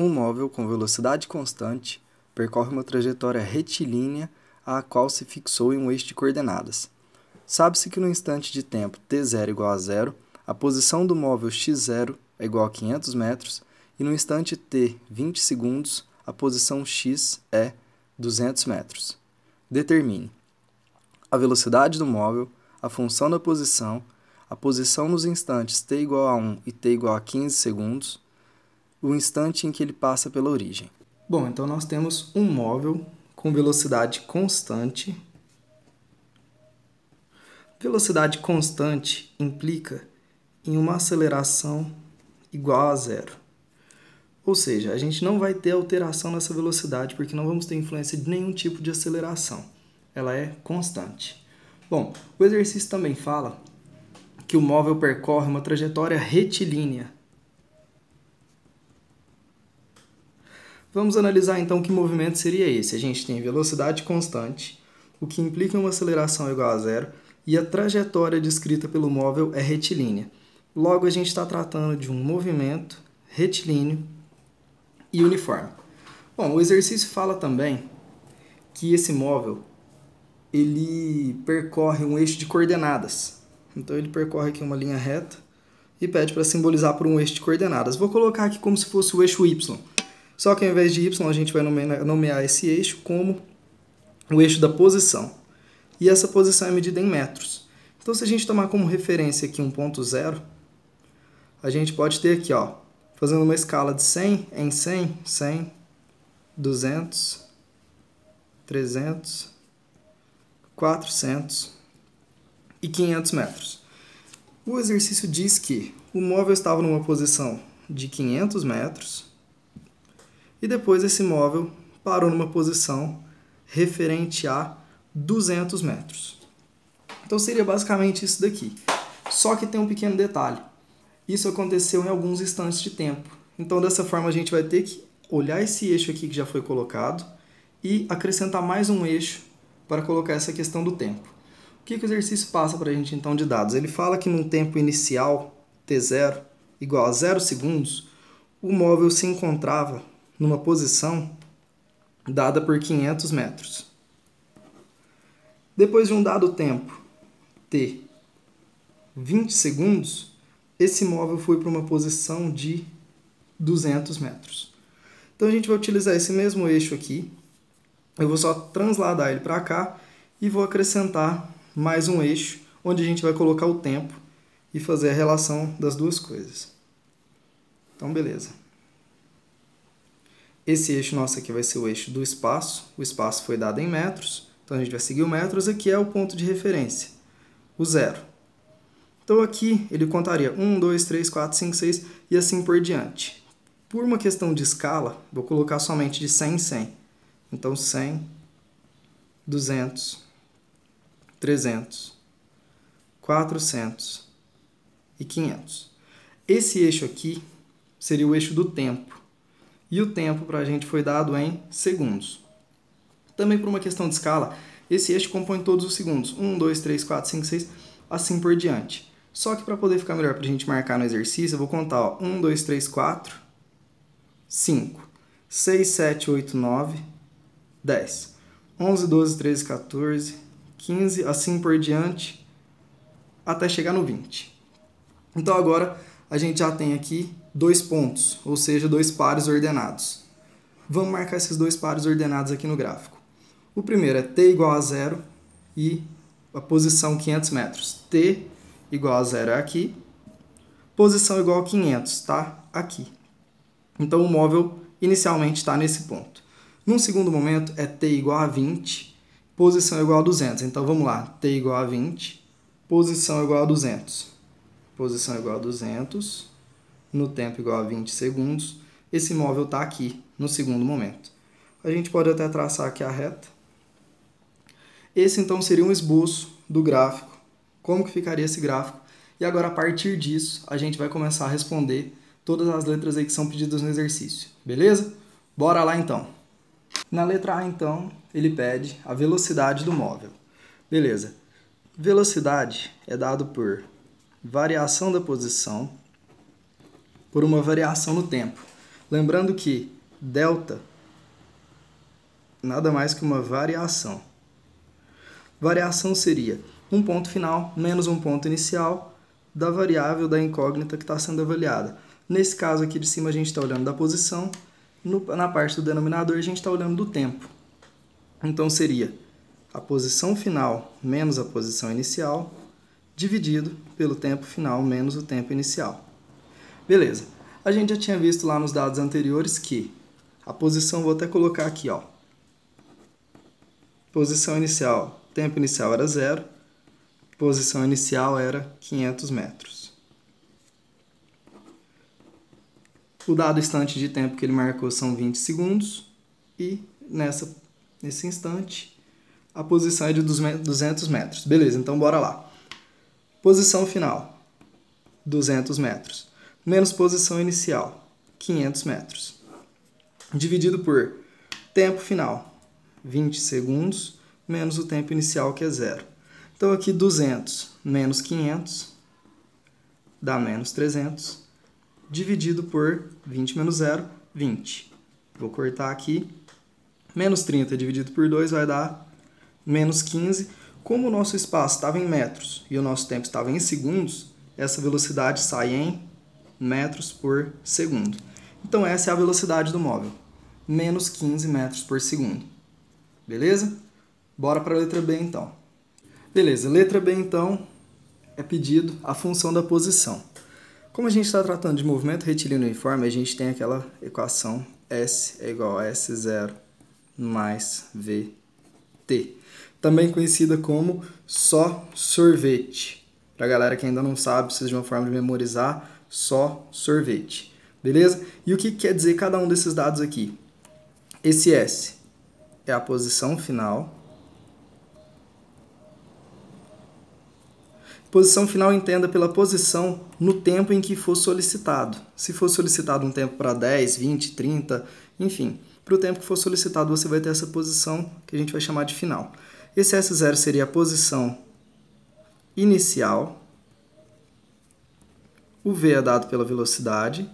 Um móvel com velocidade constante percorre uma trajetória retilínea à qual se fixou em um eixo de coordenadas. Sabe-se que no instante de tempo t0 igual a zero, a posição do móvel x0 é igual a 500 metros e no instante t, 20 segundos, a posição x é 200 metros. Determine a velocidade do móvel, a função da posição, a posição nos instantes t igual a 1 e t igual a 15 segundos, o instante em que ele passa pela origem. Bom, então nós temos um móvel com velocidade constante. Velocidade constante implica em uma aceleração igual a zero. Ou seja, a gente não vai ter alteração nessa velocidade porque não vamos ter influência de nenhum tipo de aceleração. Ela é constante. Bom, o exercício também fala que o móvel percorre uma trajetória retilínea. Vamos analisar então que movimento seria esse. A gente tem velocidade constante, o que implica uma aceleração igual a zero, e a trajetória descrita pelo móvel é retilínea. Logo, a gente está tratando de um movimento retilíneo e uniforme. Bom, o exercício fala também que esse móvel ele percorre um eixo de coordenadas. Então, ele percorre aqui uma linha reta e pede para simbolizar por um eixo de coordenadas. Vou colocar aqui como se fosse o eixo Y. Só que ao invés de Y, a gente vai nomear esse eixo como o eixo da posição. E essa posição é medida em metros. Então, se a gente tomar como referência aqui um ponto zero, a gente pode ter aqui, ó, fazendo uma escala de 100 em 100, 100, 200, 300, 400 e 500 metros. O exercício diz que o móvel estava numa posição de 500 metros e depois esse móvel parou numa posição referente a 200 metros. Então seria basicamente isso daqui. Só que tem um pequeno detalhe. Isso aconteceu em alguns instantes de tempo. Então dessa forma a gente vai ter que olhar esse eixo aqui que já foi colocado e acrescentar mais um eixo para colocar essa questão do tempo. O que o exercício passa para a gente então de dados? Ele fala que num tempo inicial, t0 igual a 0 segundos, o móvel se encontrava numa posição dada por 500 metros. Depois de um dado tempo, t, 20 segundos, esse móvel foi para uma posição de 200 metros. Então a gente vai utilizar esse mesmo eixo aqui, eu vou só transladar ele para cá e vou acrescentar mais um eixo, onde a gente vai colocar o tempo e fazer a relação das duas coisas. Então, beleza. Esse eixo nosso aqui vai ser o eixo do espaço. O espaço foi dado em metros. Então, a gente vai seguir o metros. Aqui é o ponto de referência, o zero. Então, aqui ele contaria 1, 2, 3, 4, 5, 6 e assim por diante. Por uma questão de escala, vou colocar somente de 100 em 100. Então, 100, 200, 300, 400 e 500. Esse eixo aqui seria o eixo do tempo. E o tempo para a gente foi dado em segundos. Também por uma questão de escala, esse eixo compõe todos os segundos. 1, 2, 3, 4, 5, 6, assim por diante. Só que para poder ficar melhor para a gente marcar no exercício, eu vou contar, ó, 1, 2, 3, 4, 5, 6, 7, 8, 9, 10, 11, 12, 13, 14, 15, assim por diante, até chegar no 20. Então agora a gente já tem aqui dois pontos, ou seja, dois pares ordenados. Vamos marcar esses dois pares ordenados aqui no gráfico. O primeiro é t igual a zero e a posição 500 metros. T igual a zero é aqui, posição igual a 500, tá? Aqui. Então o móvel inicialmente está nesse ponto. Num segundo momento é t igual a 20, posição igual a 200. Então vamos lá, t igual a 20, posição igual a 200. Posição igual a 200, no tempo igual a 20 segundos. Esse móvel está aqui, no segundo momento. A gente pode até traçar aqui a reta. Esse então seria um esboço do gráfico, como que ficaria esse gráfico. E agora a partir disso, a gente vai começar a responder todas as letras aí que são pedidas no exercício, beleza? Bora lá então. Na letra A, então, ele pede a velocidade do móvel. Beleza. Velocidade é dado por variação da posição por uma variação no tempo. Lembrando que delta nada mais que uma variação. Variação seria um ponto final menos um ponto inicial da variável da incógnita que está sendo avaliada. Nesse caso aqui de cima a gente está olhando da posição, na parte do denominador a gente está olhando do tempo. Então seria a posição final menos a posição inicial, dividido pelo tempo final menos o tempo inicial. Beleza. A gente já tinha visto lá nos dados anteriores que a posição, vou até colocar aqui, ó. Posição inicial, tempo inicial era 0, posição inicial era 500 metros. O dado instante de tempo que ele marcou são 20 segundos e nesse instante a posição é de 200 metros. Beleza, então bora lá. Posição final, 200 metros, menos posição inicial, 500 metros, dividido por tempo final, 20 segundos, menos o tempo inicial, que é 0. Então, aqui 200 menos 500 dá menos 300, dividido por 20 menos 0, 20. Vou cortar aqui. Menos 30 dividido por 2 vai dar menos 15. Como o nosso espaço estava em metros e o nosso tempo estava em segundos, essa velocidade sai em metros por segundo. Então, essa é a velocidade do móvel, menos 15 metros por segundo. Beleza? Bora para a letra B, então. Beleza, letra B, então, é pedido a função da posição. Como a gente está tratando de movimento retilíneo uniforme, a gente tem aquela equação S é igual a S0 mais VT, também conhecida como só sorvete. Para a galera que ainda não sabe, precisa de uma forma de memorizar, só sorvete. Beleza? E o que quer dizer cada um desses dados aqui? Esse S é a posição final. Posição final entenda pela posição no tempo em que for solicitado. Se for solicitado um tempo para 10, 20, 30, enfim, para o tempo que for solicitado você vai ter essa posição que a gente vai chamar de final. Esse S0 seria a posição inicial. O V é dado pela velocidade.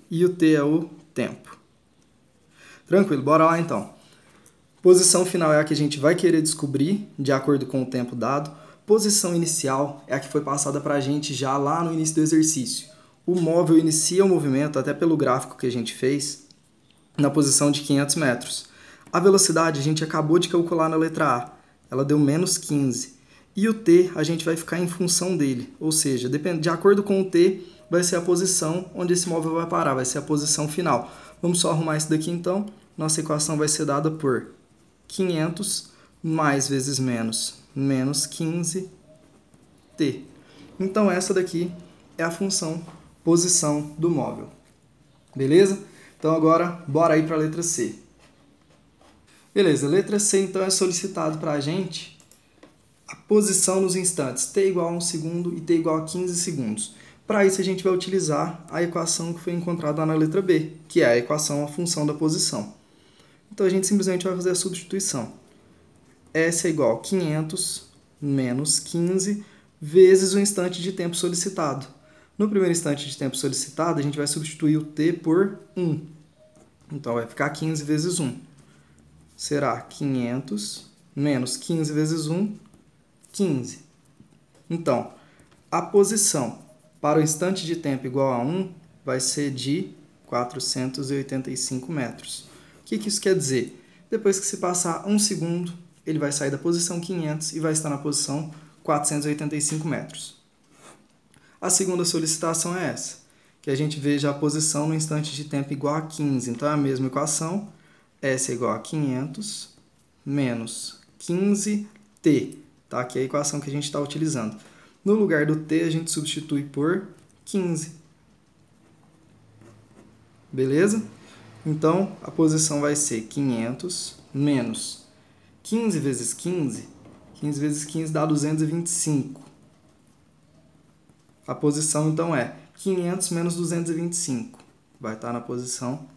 E o T é o tempo. Tranquilo, bora lá então. Posição final é a que a gente vai querer descobrir de acordo com o tempo dado. Posição inicial é a que foi passada para a gente já lá no início do exercício. O móvel inicia o movimento, até pelo gráfico que a gente fez, na posição de 500 metros. A velocidade a gente acabou de calcular na letra A. Ela deu menos 15. E o T a gente vai ficar em função dele. Ou seja, de acordo com o T, vai ser a posição onde esse móvel vai parar. Vai ser a posição final. Vamos só arrumar isso daqui então. Nossa equação vai ser dada por 500 mais vezes menos 15t. Então essa daqui é a função posição do móvel. Beleza? Então agora bora ir para a letra C. Beleza, letra C então é solicitado para a gente a posição nos instantes t igual a 1 segundo e t igual a 15 segundos. Para isso a gente vai utilizar a equação que foi encontrada lá na letra B, que é a equação, a função da posição. Então, a gente simplesmente vai fazer a substituição. S é igual a 500 menos 15 vezes o instante de tempo solicitado. No primeiro instante de tempo solicitado, a gente vai substituir o t por 1. Então, vai ficar 15 vezes 1. Será 500 menos 15 vezes 1, 15. Então, a posição para o instante de tempo igual a 1 vai ser de 485 metros. O que isso quer dizer? Depois que se passar 1 segundo, ele vai sair da posição 500 e vai estar na posição 485 metros. A segunda solicitação é essa, que a gente veja a posição no instante de tempo igual a 15. Então, é a mesma equação, S é igual a 500 menos 15t. Tá? Que é a equação que a gente está utilizando. No lugar do t, a gente substitui por 15. Beleza? Então, a posição vai ser 500 menos 15 vezes 15. 15 vezes 15 dá 225. A posição, então, é 500 menos 225. Vai estar na posição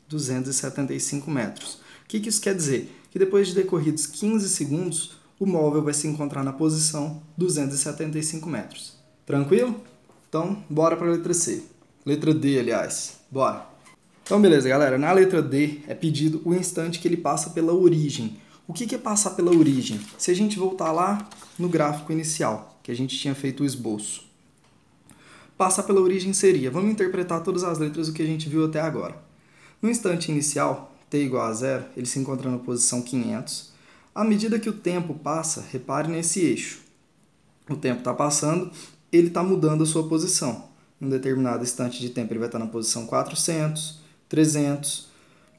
275 metros. O que isso quer dizer? Que depois de decorridos 15 segundos, o móvel vai se encontrar na posição 275 metros. Tranquilo? Então, bora para a letra C. Letra D, aliás. Bora. Então, beleza, galera. Na letra D é pedido o instante que ele passa pela origem. O que é passar pela origem? Se a gente voltar lá no gráfico inicial, que a gente tinha feito o esboço. Passar pela origem seria, vamos interpretar todas as letras do que a gente viu até agora. No instante inicial, t igual a 0, ele se encontra na posição 500. À medida que o tempo passa, repare nesse eixo. O tempo está passando, ele está mudando a sua posição. Em um determinado instante de tempo, ele vai estar na posição 400, 300.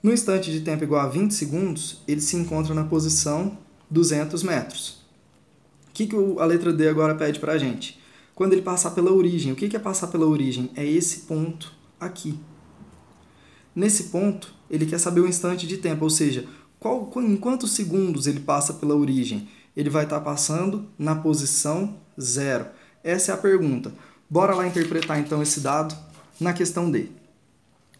No instante de tempo igual a 20 segundos, ele se encontra na posição 200 metros. O que a letra D agora pede para a gente? Quando ele passar pela origem. O que é passar pela origem? É esse ponto aqui. Nesse ponto, ele quer saber o instante de tempo, ou seja, em quantos segundos ele passa pela origem? Ele vai estar passando na posição 0. Essa é a pergunta. Bora lá interpretar então esse dado na questão D.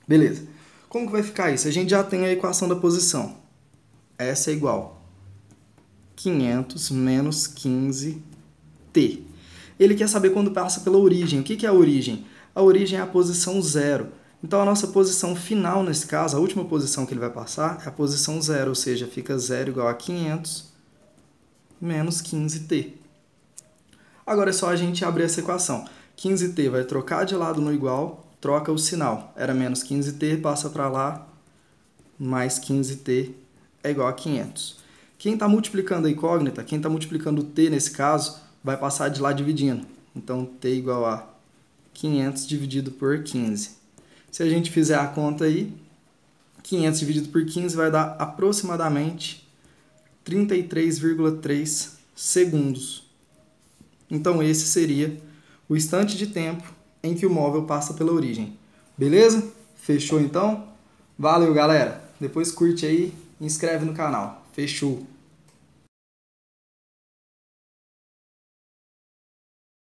Beleza. Como que vai ficar isso? A gente já tem a equação da posição. Essa é igual a 500 menos 15t. Ele quer saber quando passa pela origem. O que é a origem? A origem é a posição 0. Então, a nossa posição final, nesse caso, a última posição que ele vai passar, é a posição 0, ou seja, fica 0 igual a 500 menos 15t. Agora é só a gente abrir essa equação. 15t vai trocar de lado no igual, troca o sinal. Era menos 15t, passa para lá, mais 15t é igual a 500. Quem está multiplicando a incógnita, quem está multiplicando o t nesse caso, vai passar de lá dividindo. Então, t igual a 500 dividido por 15. Se a gente fizer a conta aí, 500 dividido por 15 vai dar aproximadamente 33,3 segundos. Então, esse seria o instante de tempo em que o móvel passa pela origem. Beleza? Fechou então? Valeu, galera! Depois curte aí e inscreve no canal. Fechou!